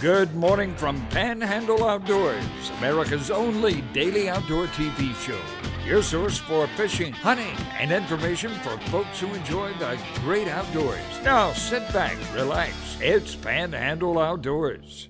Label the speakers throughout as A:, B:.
A: Good morning from Panhandle Outdoors, America's only daily outdoor TV show. Your source for fishing, hunting, and information for folks who enjoy the great outdoors. Now sit back, relax. It's Panhandle Outdoors.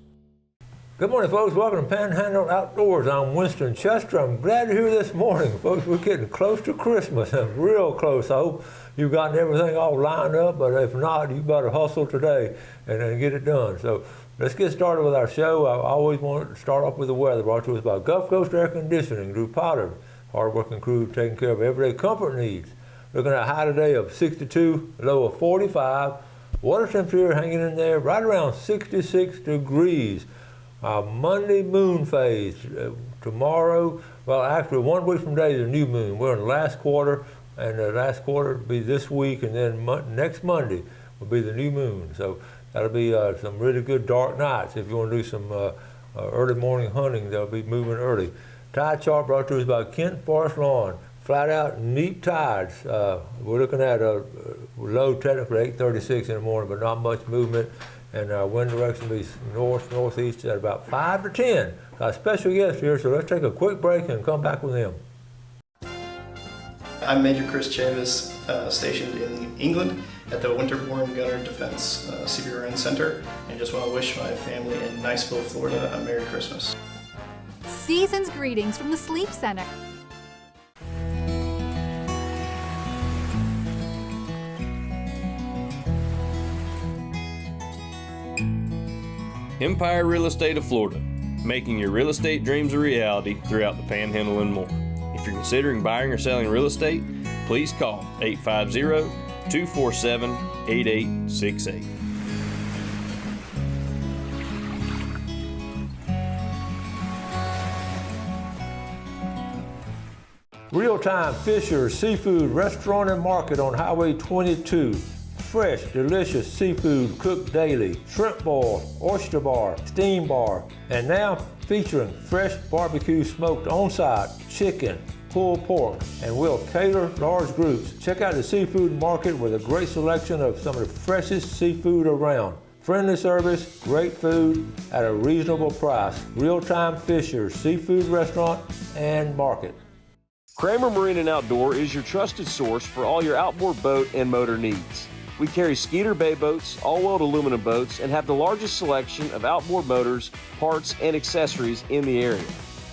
B: Good morning, folks. Welcome to Panhandle Outdoors. I'm Winston Chester. I'm glad you're here this morning. Folks, we're getting close to Christmas, real close. I hope you've gotten everything all lined up, but if not, you better hustle today and get it done. So let's get started with our show. I always want to start off with the weather, brought to us by Gulf Coast Air Conditioning, Drew Potter, hard-working crew taking care of everyday comfort needs. Looking at a high today of 62, low of 45. Water temperature hanging in there right around 66 degrees. Monday moon phase. Tomorrow, well, actually 1 week from today is a new moon. We're in the last quarter, and the last quarter will be this week, and then next Monday will be the new moon. So that'll be some really good dark nights. If you want to do some early morning hunting, they'll be moving early. Tide chart brought to us by Kent Forest Lawn. Flat out neat tides. We're looking at a low technically 8:36 in the morning, but not much movement. And our wind direction will be north-northeast at about 5 to 10. Got a special guest here, so let's take a quick break and come back with him.
C: I'm Major Chris Chavis, stationed in England at the Winterbourne Gunner Defense CBRN Center, and just want to wish my family in Niceville, Florida, a Merry Christmas.
D: Season's greetings from the Sleep Center.
E: Empire Real Estate of Florida, making your real estate dreams a reality throughout the Panhandle and more. If you're considering buying or selling real estate, please call 850-247-8868.
B: Real Time Fisher Seafood Restaurant and Market on Highway 22. Fresh, delicious seafood cooked daily, shrimp boil, oyster bar, steam bar, and now featuring fresh barbecue smoked on-site chicken, pulled pork, and we'll cater large groups. Check out the seafood market with a great selection of some of the freshest seafood around. Friendly service, great food at a reasonable price. Real Time Fisher Seafood Restaurant and Market.
E: Kramer Marine and Outdoor is your trusted source for all your outboard boat and motor needs. We carry Skeeter Bay boats, all-wheeled aluminum boats, and have the largest selection of outboard motors, parts, and accessories in the area.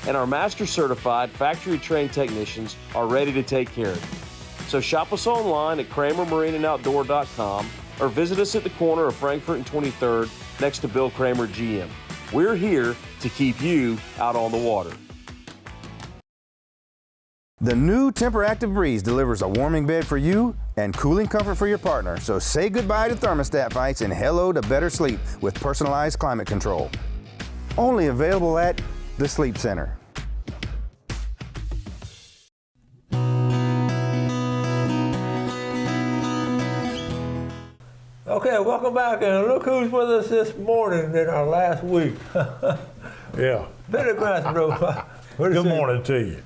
E: And our master-certified, factory-trained technicians are ready to take care of you. So shop us online at KramerMarineandOutdoor.com or visit us at the corner of Frankfurt and 23rd next to Bill Kramer GM. We're here to keep you out on the water.
F: The new Temper-Active Breeze delivers a warming bed for you and cooling comfort for your partner. So say goodbye to thermostat fights and hello to better sleep with personalized climate control. Only available at the Sleep Center.
B: Okay, welcome back, and look who's with us this morning in our last week.
G: Yeah.
B: Billy Grasbrook.
G: Good morning to you.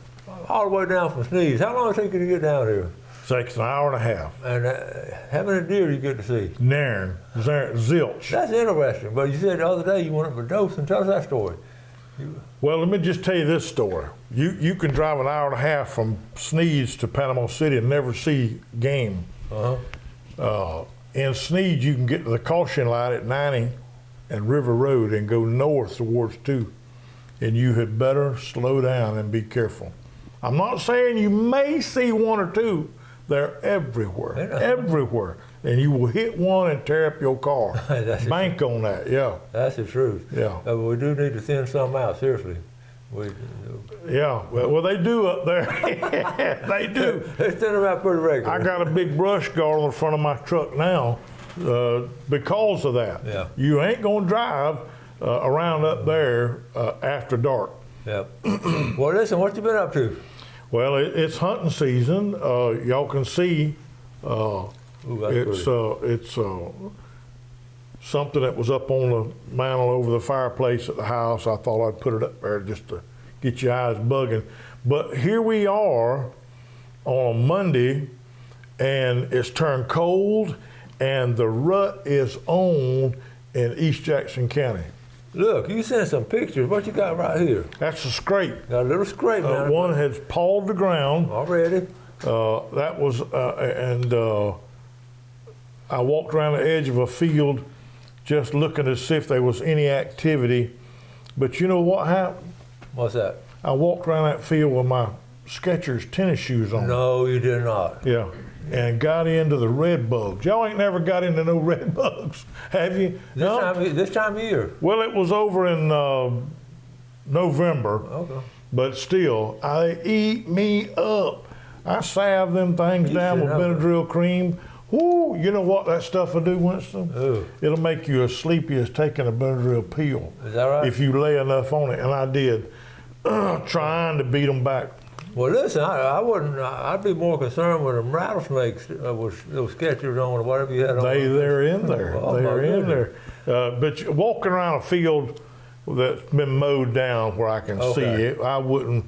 B: All the way down from Sneeze. How long did it take you to get down here?
G: Takes an hour and a half.
B: And how many deer do you get to see?
G: Nairn, zilch.
B: That's interesting. But you said the other day you went up for Dothan. Tell us that story.
G: Well, let me just tell you this story. You can drive an hour and a half from Sneeze to Panama City and never see game. In Sneeze, you can get to the caution line at 90 and River Road and go north towards 2. And you had better slow down and be careful. I'm not saying you may see 1 or 2. They're everywhere, everywhere. And you will hit one and tear up your car. Bank on that, yeah.
B: That's the truth.
G: Yeah.
B: We do need to thin some out, seriously.
G: Yeah, well, they do up there. They do.
B: They thin them out pretty regular.
G: I got a big brush guard on the front of my truck now because of that.
B: Yeah.
G: You ain't gonna drive around up there after dark.
B: Yep. Well, listen, what you been up to?
G: Well, it's hunting season. Y'all can see it's something that was up on the mantle over the fireplace at the house. I thought I'd put it up there just to get your eyes bugging. But here we are on a Monday, and it's turned cold, and the rut is on in East Jackson County.
B: Look, you sent some pictures. What you got right here?
G: That's a scrape.
B: Got a little scrape now.
G: One has pawed the ground.
B: Already.
G: That was, I walked around the edge of a field just looking to see if there was any activity. But you know what happened?
B: What's that?
G: I walked around that field with my Skechers tennis shoes on.
B: No, you did not.
G: Yeah, and got into the red bugs. Y'all ain't never got into no red bugs, have you?
B: This time of year.
G: Well, it was over in November.
B: Okay.
G: But still, they eat me up. I salve them things down with Benadryl cream. Whoo, you know what that stuff will do, Winston?
B: Ooh.
G: It'll make you as sleepy as taking a Benadryl pill.
B: Is that right?
G: If you lay enough on it, and I did, trying to beat them back.
B: Well, listen, I wouldn't. I'd be more concerned with them rattlesnakes with those Skechers on or whatever you had on.
G: They're in there.
B: Oh,
G: they're in there. But walking around a field that's been mowed down where I can see it, I wouldn't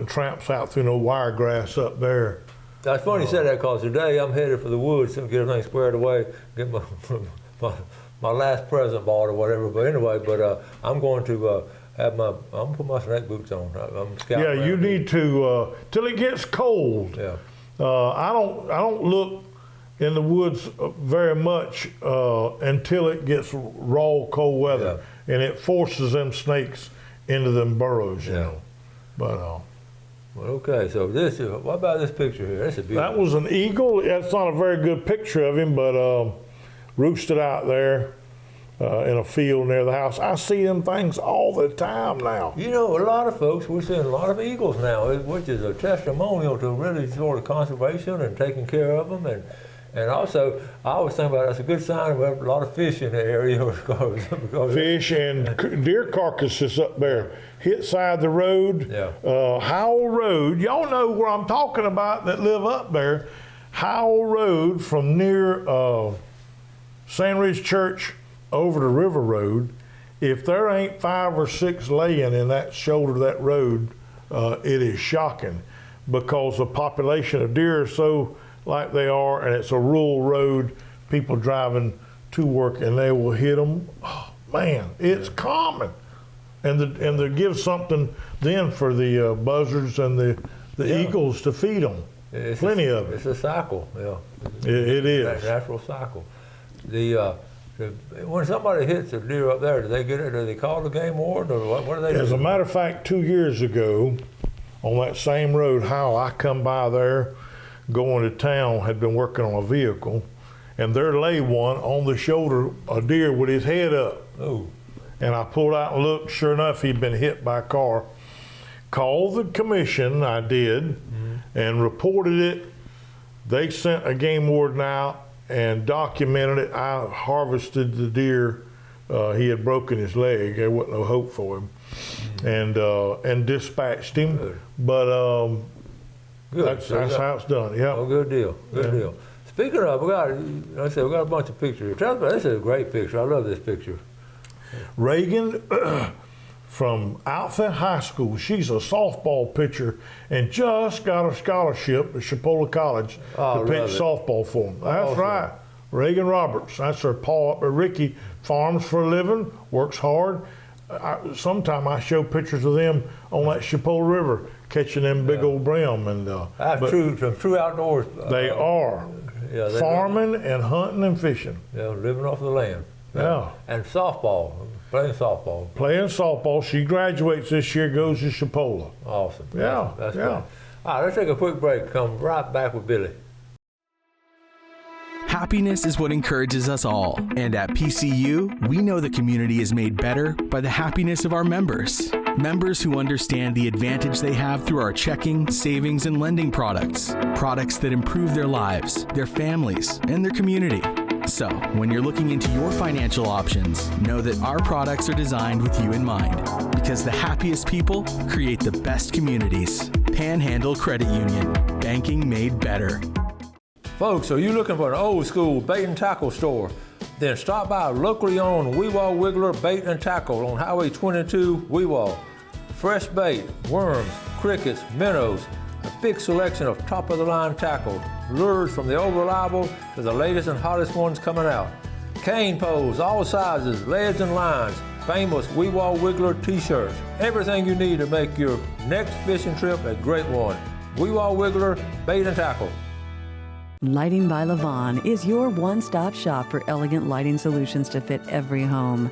G: tramp out through no wiregrass up there.
B: That's funny you said that, because today I'm headed for the woods to get everything squared away, get my last present bought or whatever. But anyway, I'm going to I'm gonna put my snake boots on. I'm scouting.
G: Yeah, you need to till it gets cold.
B: Yeah.
G: I don't look in the woods very much until it gets raw cold weather, and it forces them snakes into them burrows. You know. But
B: well, okay. So what about this picture here? That's a beautiful.
G: That was an eagle. That's not a very good picture of him, but roosted out there in a field near the house. I see them things all the time now.
B: You know, a lot of folks, we're seeing a lot of eagles now, which is a testimonial to really sort of conservation and taking care of them. And also, I always think about that's a good sign we have a lot of fish in the area. because
G: fish and deer carcasses up there. Hit side the road.
B: Yeah.
G: Howell Road. Y'all know where I'm talking about that live up there. Howell Road from near Sandridge Church over to River Road. If there ain't 5 or 6 laying in that shoulder of that road, it is shocking, because the population of deer are so like they are, and it's a rural road, people driving to work, and they will hit them. Oh, man, it's common. And they give something then for the buzzards and the eagles to feed them. Plenty of it.
B: It's a cycle, yeah.
G: It is.
B: A natural cycle. When somebody hits a deer up there, do they get it? Do they call the game warden, or what do they do?
G: As a matter of fact, 2 years ago, on that same road, how I come by there, going to town, had been working on a vehicle, and there lay one on the shoulder, a deer with his head up.
B: Oh.
G: And I pulled out and looked. Sure enough, he'd been hit by a car. Called the commission, I did, and reported it. They sent a game warden out and documented it. I harvested the deer. He had broken his leg. There wasn't no hope for him, and dispatched him.
B: Good.
G: But
B: Good.
G: that's how it's done. Yeah.
B: Oh, good deal. Good deal. Speaking of, we got a bunch of pictures here. Tell us about this. Is a great picture. I love this picture.
G: Reagan from Outfit High School. She's a softball pitcher and just got a scholarship at Chipola College to pitch softball for them. That's right. Reagan Roberts. That's her pa. Ricky farms for a living, works hard. Sometime I show pictures of them on that Chipola River catching them big old brim. And
B: true outdoors.
G: They are.
B: Yeah,
G: farming and hunting and fishing.
B: Yeah, living off the land.
G: Yeah.
B: And softball, playing softball.
G: Playing softball. She graduates this year, goes to Chipola.
B: Awesome.
G: Yeah.
B: That's
G: yeah.
B: Great. All right, let's take a quick break. Come right back with Billy.
H: Happiness is what encourages us all. And at PCU, we know the community is made better by the happiness of our members. Members who understand the advantage they have through our checking, savings, and lending products. Products that improve their lives, their families, and their community. So, when you're looking into your financial options, know that our products are designed with you in mind. Because the happiest people create the best communities. Panhandle Credit Union. Banking made better.
B: Folks, are you looking for an old school bait and tackle store? Then stop by locally owned Weewaw Wiggler Bait and Tackle on Highway 22, Weewaw. Fresh bait, worms, crickets, minnows, a big selection of top-of-the-line tackle, lures from the old reliable to the latest and hottest ones coming out. Cane poles, all sizes, leads and lines, famous Weewaw Wiggler t-shirts. Everything you need to make your next fishing trip a great one. Weewaw Wiggler Bait and Tackle.
I: Lighting by Levon is your one-stop shop for elegant lighting solutions to fit every home.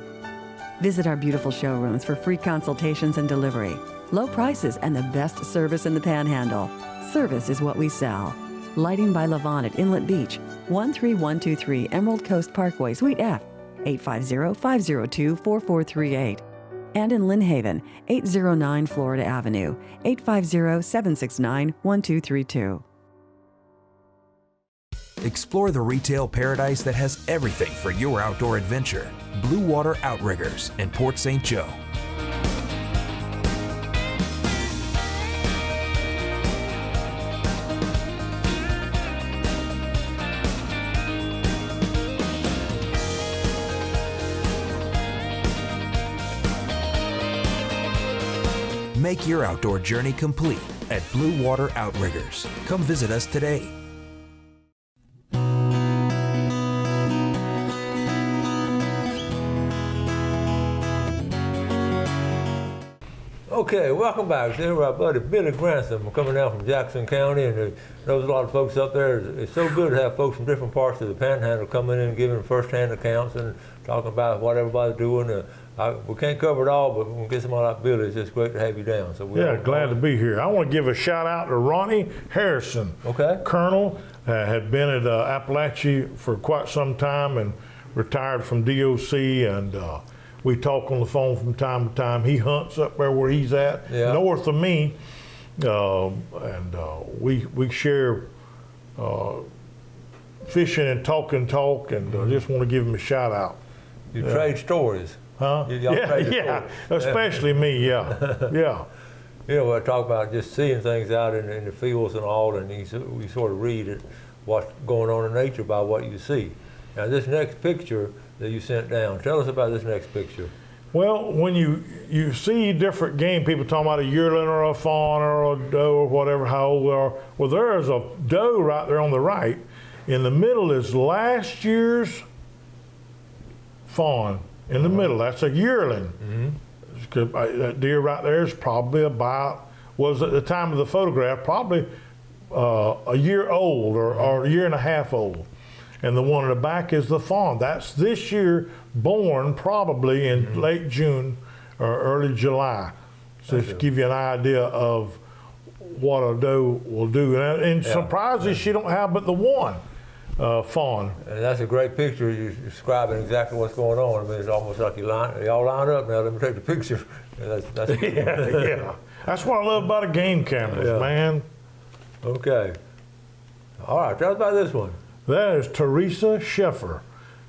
I: Visit our beautiful showrooms for free consultations and delivery. Low prices and the best service in the Panhandle. Service is what we sell. Lighting by Levon at Inlet Beach, 13123 Emerald Coast Parkway, Suite F, 850-502-4438. And in Lynn Haven, 809 Florida Avenue, 850-769-1232.
J: Explore the retail paradise that has everything for your outdoor adventure. Blue Water Outriggers in Port St. Joe. Make your outdoor journey complete at Blue Water Outriggers. Come visit us today.
B: Okay, welcome back. Here our buddy Billy Grantham coming down from Jackson County, and knows a lot of folks up there. It's so good to have folks from different parts of the Panhandle coming in and giving first-hand accounts and talking about what everybody's doing. We can't cover it all, but when we get somebody like Billy, it's just great to have you down. So
G: glad to be here. I want to give a shout out to Ronnie Harrison.
B: Okay.
G: Colonel, had been at Appalachia for quite some time and retired from DOC, and we talk on the phone from time to time. He hunts up there where he's at, north of me, and we share fishing and talk, and just want to give him a shout out.
B: You trade stories.
G: Huh?
B: Yeah.
G: Especially me, yeah.
B: You know, I talk about just seeing things out in the fields and all, and we sort of read it, what's going on in nature by what you see. Now, this next picture that you sent down, tell us about this next picture.
G: Well, when you see different game, people talking about a yearling or a fawn or a doe or whatever, how old they are. Well, there is a doe right there on the right. In the middle is last year's fawn. In the middle, that's a yearling. That deer right there is probably was at the time of the photograph, probably a year old or a year and a half old. And the one in the back is the fawn. That's this year, born probably in late June or early July. So to give you an idea of what a doe will do. And surprises she don't have but the one. Fawn.
B: And that's a great picture. You're describing exactly what's going on. I mean, it's almost like y'all lined up now. Let me take the picture. That's
G: yeah. That's what I love about a game cameras, man.
B: Okay. All right, tell us about this one.
G: That is Teresa Sheffer.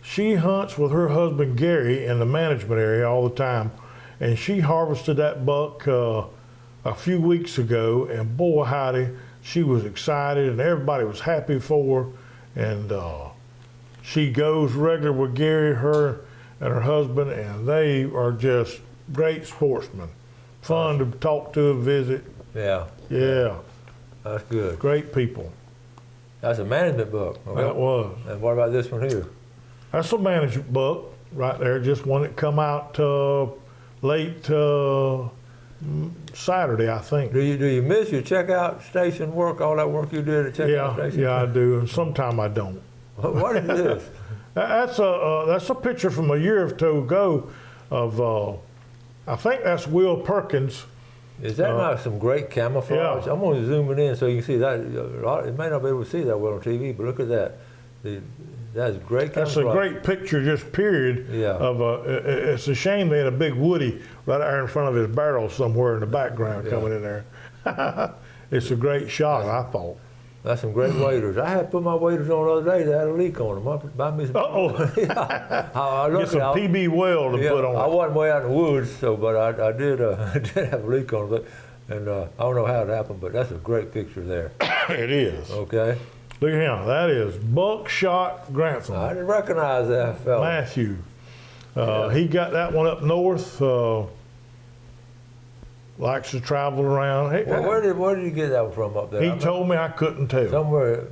G: She hunts with her husband Gary in the management area all the time, and she harvested that buck a few weeks ago, and boy howdy, she was excited and everybody was happy for her. And she goes regular with Gary, her and her husband, and they are just great sportsmen. Fun to talk to and visit.
B: Yeah. That's good.
G: Great people.
B: That's a management book. Okay.
G: That was.
B: And what about this one here?
G: That's a management book right there, just one that come out late Saturday, I think.
B: Do you miss your checkout station work, all that work you did at checkout station?
G: Yeah, I do, and sometimes I don't.
B: What is this?
G: That's a picture from a year or two ago of, I think that's Will Perkins.
B: Is that not some great camouflage? Yeah. I'm going to zoom it in so you can see that. You may not be able to see that well on TV, but look at that. That's great camouflage.
G: That's a great picture, just period.
B: Yeah.
G: It's a shame they had a big woody right there in front of his barrel somewhere in the background coming in there. It's a great shot, I thought.
B: That's some great waders. I had to put my waders on the other day. They had a leak on them. Buy me some.
G: Get some PB well to put on.
B: I wasn't way out in the woods, but I did have a leak on it. And I don't know how it happened, but that's a great picture there.
G: It is.
B: Okay.
G: Look at him. That is Buckshot Grantham.
B: I didn't recognize that fella.
G: Matthew. He got that one up north. Likes to travel around. Hey,
B: where did you get that one from up there?
G: He told me I couldn't tell.
B: Somewhere.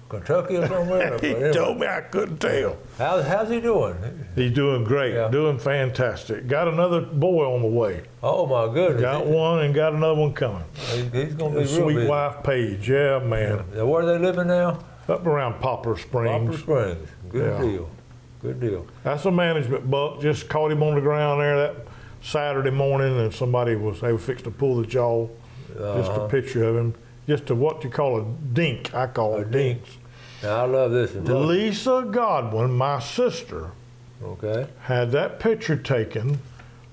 B: Kentucky or somewhere?
G: He told me I couldn't tell.
B: How's he doing?
G: He's doing great, doing fantastic. Got another boy on the way.
B: Oh my goodness!
G: Got one and got another one coming.
B: He's going to be real
G: Sweet
B: busy.
G: wife Paige, yeah, man.
B: Now, where are they living now?
G: Up around Poplar Springs.
B: Poplar Springs. Good deal. Good deal.
G: That's a management buck. Just caught him on the ground there that Saturday morning, and they were fixing to pull the jaw. Just a picture of him. Just what you call a dink. I call it dinks.
B: Now, I love this one.
G: Lisa Godwin, my sister, had that picture taken.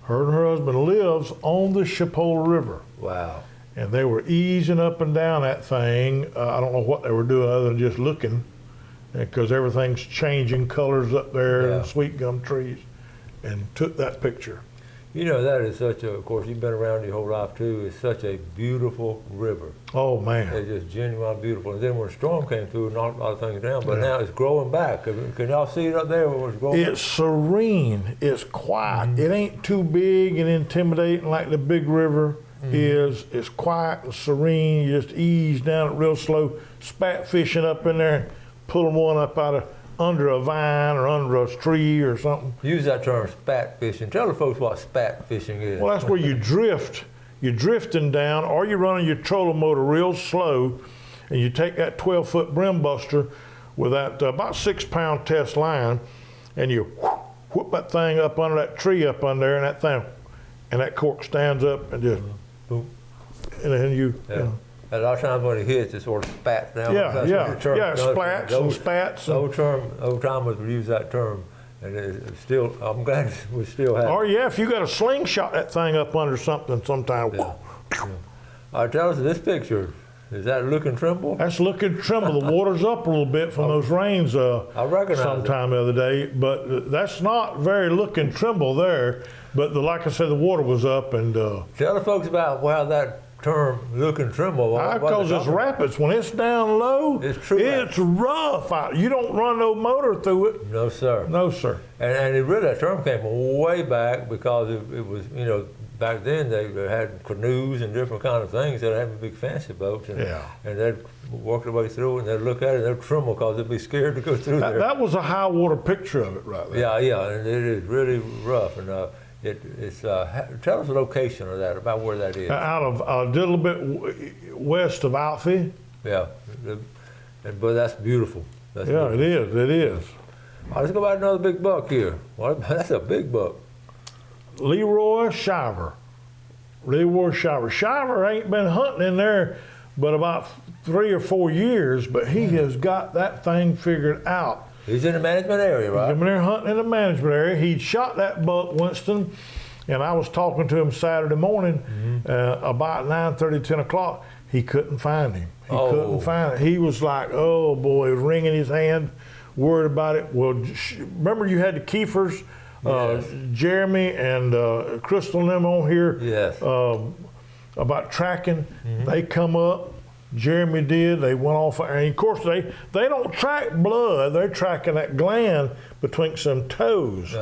G: Her and her husband lives on the Chipola River.
B: Wow.
G: And they were easing up and down that thing. I don't know what they were doing other than just looking, because everything's changing colors up there and sweet gum trees, and took that picture.
B: You know, that is of course, you've been around your whole life too, it's such a beautiful river.
G: Oh, man.
B: It's just genuinely beautiful. And then when a storm came through, it knocked a lot of things down, but now it's growing back. Can y'all see it up there where it's growing?
G: It's serene. It's quiet. It ain't too big and intimidating like the big river is. It's quiet and serene. You just ease down it real slow, spat fishing up in there, pulling one up out of under a vine or under a tree or something.
B: Use that term, spat fishing. Tell the folks what spat fishing is.
G: Well, that's where you drift. You're drifting down, or you're running your trolling motor real slow, and you take that 12-foot brim buster with that about 6-pound test line, and you whoop that thing up under that tree up under there, and that cork stands up and just boom, and then you know.
B: A lot of times when it hits, it sort of spats down.
G: Splats and spats.
B: Old timers would use that term, and it's still, I'm glad we still have it.
G: Or if you got a slingshot that thing up under something sometime.
B: All right, tell us this picture. Is that Look and Tremble?
G: That's Look and Tremble. The water's up a little bit from those rains
B: I recognize
G: sometime the other day, but that's not very Look and Tremble there. But like I said, the water was up. And
B: tell the folks about how that term Look and Tremble.
G: Because it's rapids. When it's down low, it's rough out. You don't run no motor through it.
B: No, sir.
G: No, sir.
B: And it really, that term came way back because it was, you know, back then they had canoes and different kind of things. They'd have big fancy boats, and they'd work their way through it, and they'd look at it and they'd tremble because they'd be scared to go through there.
G: That was a high water picture of it right there.
B: Yeah, and it is really rough. And it's tell us the location of that, about where that is.
G: Out of a little bit west of Alfie.
B: Yeah, but that's beautiful.
G: It is. It is.
B: All right, let's go back to another big buck here. Well, that's a big buck.
G: Leroy Shiver. Shiver ain't been hunting in there but about 3 or 4 years, but he has got that thing figured out.
B: He's in the management area, right?
G: He's been there hunting in the management area. He shot that buck, Winston, and I was talking to him Saturday morning about 9:30, 10 o'clock. He couldn't find him. He couldn't find it. He was like, oh boy, wringing his hand, worried about it. Well, remember you had the Kiefers, Jeremy and Crystal and them on here about tracking. They come up. Jeremy did. They went off, and of course they don't track blood. They're tracking that gland between some toes,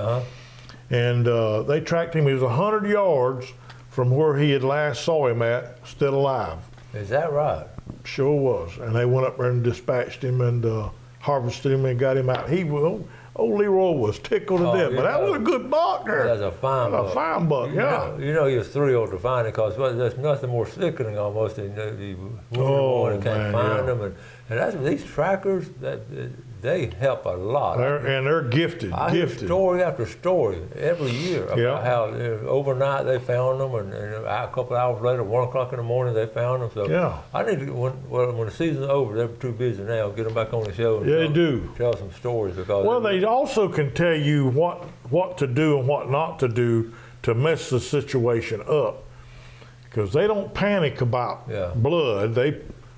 G: and they tracked him. He was 100 yards from where he had last saw him at, still alive.
B: Is that right?
G: Sure was. And they went up there and dispatched him and harvested him and got him out. Old Leroy was tickled to death, but that was a good buck there.
B: That's a fine buck.
G: A fine buck,
B: You know you're thrilled to find it because there's nothing more sickening almost than you can't find them. And that's these trackers, they help a lot.
G: They're gifted.
B: I hear story after story every year about how overnight they found them, and a couple of hours later, 1 o'clock in the morning, they found them. So I need to, when the season's over, they're too busy now, get them back on the show and tell some stories. Because
G: they also can tell you what to do and what not to do to mess the situation up, because they don't panic about blood.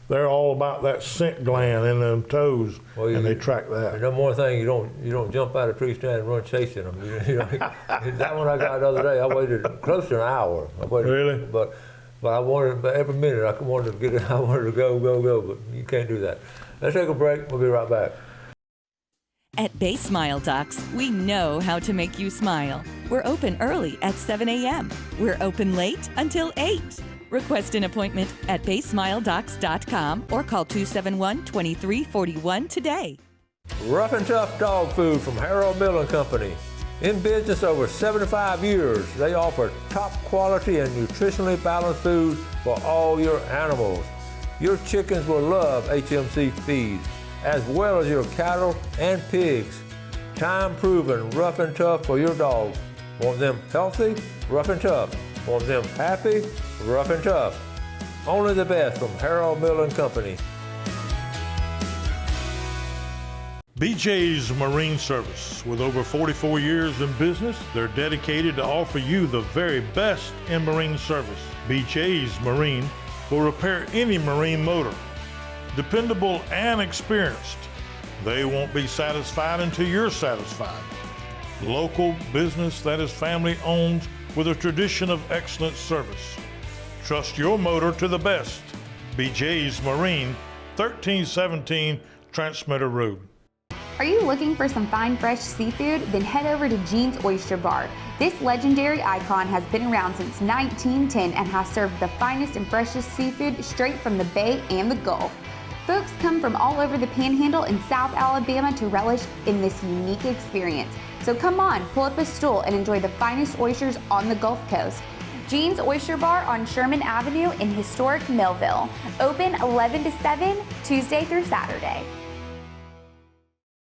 G: They're all about that scent gland in them toes, and they track that.
B: And one more thing, you don't jump out of a tree stand and run chasing them. That one I got the other day, I waited close to an hour.
G: Really?
B: But I wanted, but every minute I wanted to get it. I wanted to go, but you can't do that. Let's take a break. We'll be right back.
K: At Bay Smile Docs, we know how to make you smile. We're open early at 7 a.m. We're open late until 8. Request an appointment at baysmiledocs.com or call 271-2341 today.
B: Rough and Tough Dog Food from Harold Millen Company. In business over 75 years, they offer top quality and nutritionally balanced food for all your animals. Your chickens will love HMC feed, as well as your cattle and pigs. Time proven, rough and tough for your dog. Want them healthy? Rough and Tough. Want them happy? Rough and Tough. Only the best from Harold Millen Company.
G: BJ's Marine Service. With over 44 years in business, they're dedicated to offer you the very best in marine service. BJ's Marine will repair any marine motor. Dependable and experienced. They won't be satisfied until you're satisfied. Local business that is family owned with a tradition of excellent service. Trust your motor to the best. BJ's Marine, 1317 Transmitter Road.
L: Are you looking for some fine, fresh seafood? Then head over to Gene's Oyster Bar. This legendary icon has been around since 1910 and has served the finest and freshest seafood straight from the Bay and the Gulf. Folks come from all over the Panhandle and South Alabama to relish in this unique experience. So come on, pull up a stool and enjoy the finest oysters on the Gulf Coast. Gene's Oyster Bar on Sherman Avenue in historic Millville. Open 11 to 7, Tuesday through Saturday.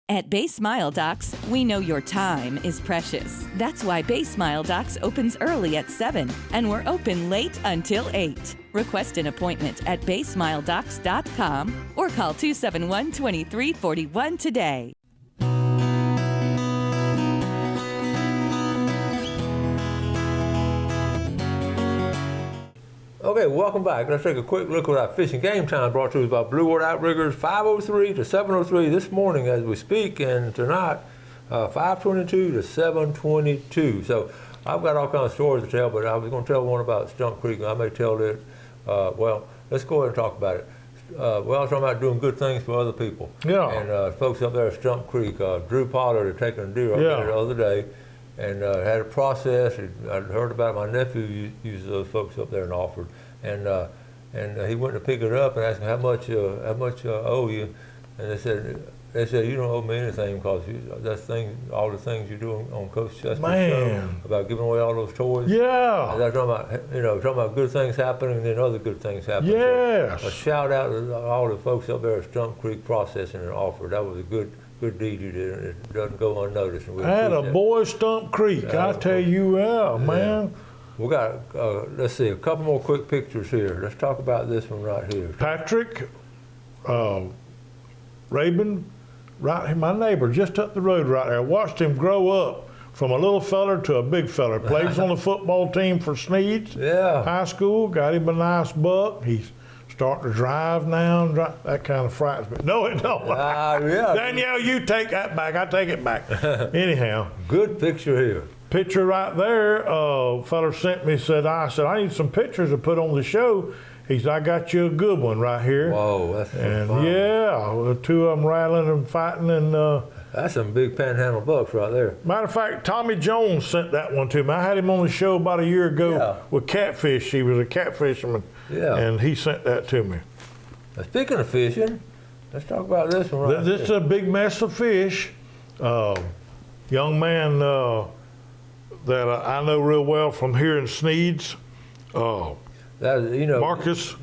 K: At Bay Smile Docs, we know your time is precious. That's why Bay Smile Docs opens early at 7, and we're open late until 8. Request an appointment at baysmiledocs.com or call 271-2341 today.
B: Okay, welcome back. Let's take a quick look at our fishing game time brought to us by Blue Water Outriggers, 5:03 to 7:03 this morning as we speak, and tonight 5:22 to 7:22. So I've got all kinds of stories to tell, but I was going to tell one about Stump Creek. I may tell it. Well, let's go ahead and talk about it. Well, I was talking about doing good things for other people.
G: Yeah.
B: And folks up there at Stump Creek, Drew Pollard had taken a deer up there the other day, and had a process. I'd heard about it. My nephew uses those folks up there and offered, and he went to pick it up and asked him how much owe you, and they said you don't owe me anything because that's all the things you do on Coach Chester's show about giving away all those toys.
G: Yeah.
B: And they're talking about good things happening and then other good things happening.
G: Yes.
B: So a shout out to all the folks up there at Stump Creek Processing and offered. That was a good deed you did. It doesn't go unnoticed. And
G: and a boy, Stump Creek. I tell you, man.
B: We got, let's see, a couple more quick pictures here. Let's talk about this one right here.
G: Patrick Rabin, right, my neighbor just up the road right there. I watched him grow up from a little feller to a big feller. Plays on the football team for Sneeds High School. Got him a nice buck. He's starting to drive now. That kind of frightens me. No, it don't. Danielle, you take that back. I take it back. Anyhow.
B: Good picture here.
G: Picture right there. Fella sent me, I said, I need some pictures to put on the show. He said, I got you a good one right here.
B: Whoa, that's
G: and
B: fun.
G: The two of them rattling and fighting. And
B: that's some big Panhandle bucks right there.
G: Matter of fact, Tommy Jones sent that one to me. I had him on the show about a year ago with catfish. He was a catfisherman. And he sent that to me.
B: Now, speaking of fishing, let's talk about this one right
G: This is a big mess of fish. Young man that I know real well from here in Sneeds. Marcus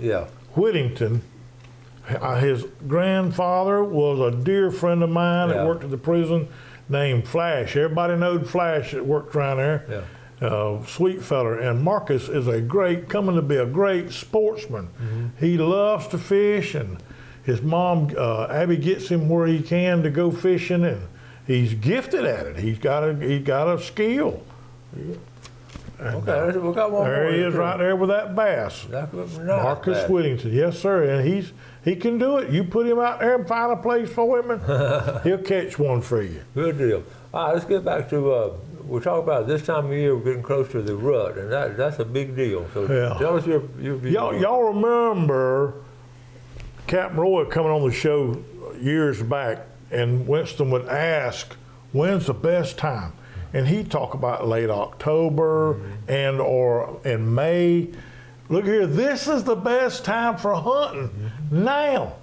G: Whittington. His grandfather was a dear friend of mine that worked at the prison named Flash. Everybody knowed Flash that worked around there. Sweet feller. And Marcus is coming to be a great sportsman. He loves to fish, and his mom, Abby, gets him where he can to go fishing, and he's gifted at it. He's got a skill. And,
B: okay, we got one
G: there
B: more.
G: He is right there with that bass. Marcus Whittington, yes sir, and he can do it. You put him out there and find a place for him, and he'll catch one for you.
B: Good deal. All right, let's get back to, we're talking about this time of year, we're getting close to the rut, and that's a big deal. So tell us your view.
G: Y'all remember Captain Roy coming on the show years back, and Winston would ask, when's the best time? And he'd talk about late October and or in May. look here, this is the best time for hunting now.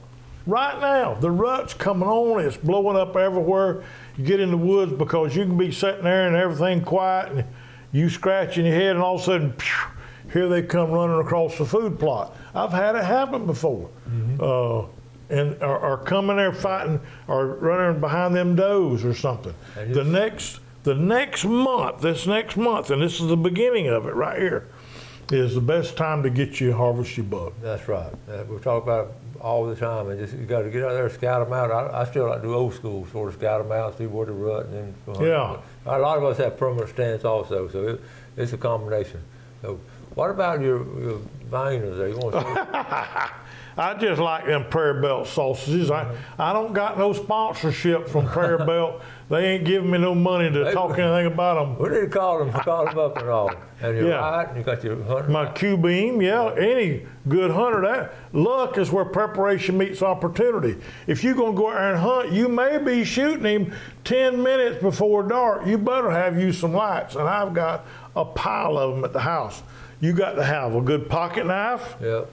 G: Right now, the rut's coming on, it's blowing up everywhere. You get in the woods because you can be sitting there and everything quiet and you scratching your head and all of a sudden, here they come running across the food plot. I've had it happen before. And are coming there fighting or running behind them does or something. The next month, and this is the beginning of it right here, is the best time to get you harvest your buck.
B: That's right. We talk about it all the time, and just you got to get out there and scout them out. I still like to do old school, sort of scout them out, see where they're rut, and then go hunt.
G: Yeah.
B: A lot of us have permanent stands also, so it's a combination. So, what about your viners there? You want to
G: I just like them Prairie Belt sausages. I don't got no sponsorship from Prairie Belt. They ain't giving me no money to talk anything about them.
B: We need to call them up and all. And you're right, and you got your hunter.
G: My Q-beam, any good hunter. That luck is where preparation meets opportunity. If you're gonna go out there and hunt, you may be shooting him 10 minutes before dark. You better have you some lights, and I've got a pile of them at the house. You got to have a good pocket knife.
B: Yep.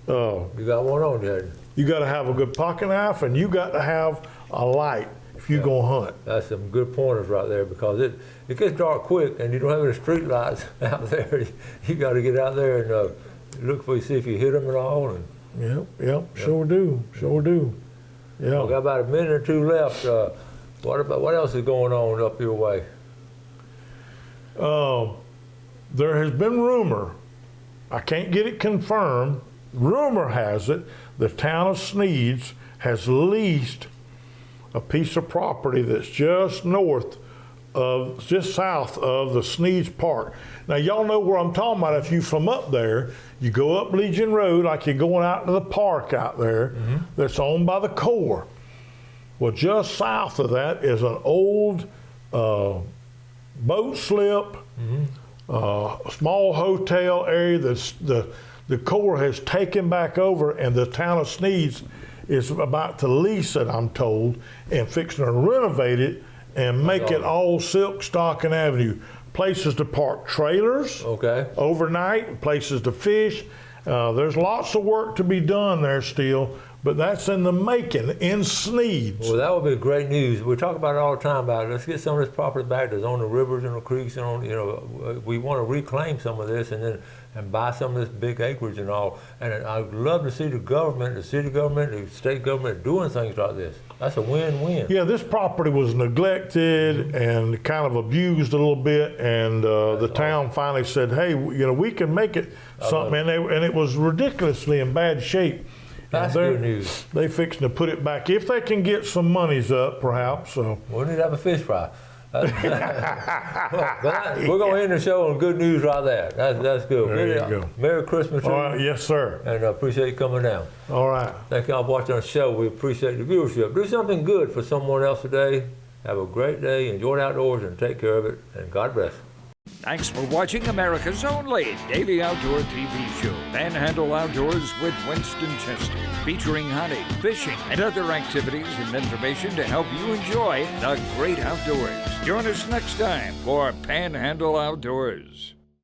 B: You got one on there.
G: You got to have a good pocket knife, and you got to have a light if you're going to hunt.
B: That's some good pointers right there, because it gets dark quick, and you don't have any street lights out there. You got to get out there and look for you, see if you hit them at all. And,
G: Yep. Sure do. Yeah.
B: We got about a minute or two left. What else is going on up your way?
G: There has been rumor. I can't get it confirmed. Rumor has it the town of Sneeds has leased a piece of property that's just south of the Sneeds Park. Now, y'all know where I'm talking about. If you're from up there, you go up Legion Road like you're going out to the park out there that's owned by the Corps. Well, just south of that is an old boat slip, small hotel area that's the Corps has taken back over, and the town of Sneeds is about to lease it, I'm told, and fixing to renovate it and make it all silk, stock, and avenue. Places to park trailers overnight, places to fish. There's lots of work to be done there still, but that's in the making in Sneeds.
B: Well, that would be great news. We talk about it all the time let's get some of this property back that's on the rivers and the creeks, and on, we want to reclaim some of this and buy some of this big acreage and all. And I'd love to see the government, the city government, the state government doing things like this. That's a win-win.
G: Yeah, this property was neglected and kind of abused a little bit, and the town finally said, hey, we can make it something, and it was ridiculously in bad shape.
B: That's good news.
G: They fixing to put it back if they can get some monies up, perhaps. So
B: we need to have a fish fry. We're going to end the show on good news right there. That's good.
G: There you go.
B: Merry Christmas to you.
G: All right, yes, sir.
B: And I appreciate you coming down.
G: All right.
B: Thank y'all for watching our show. We appreciate the viewership. Do something good for someone else today. Have a great day. Enjoy the outdoors and take care of it. And God bless.
A: Thanks for watching America's only daily outdoor TV show, Panhandle Outdoors with Winston Chester, featuring hunting, fishing, and other activities and information to help you enjoy the great outdoors. Join us next time for Panhandle Outdoors.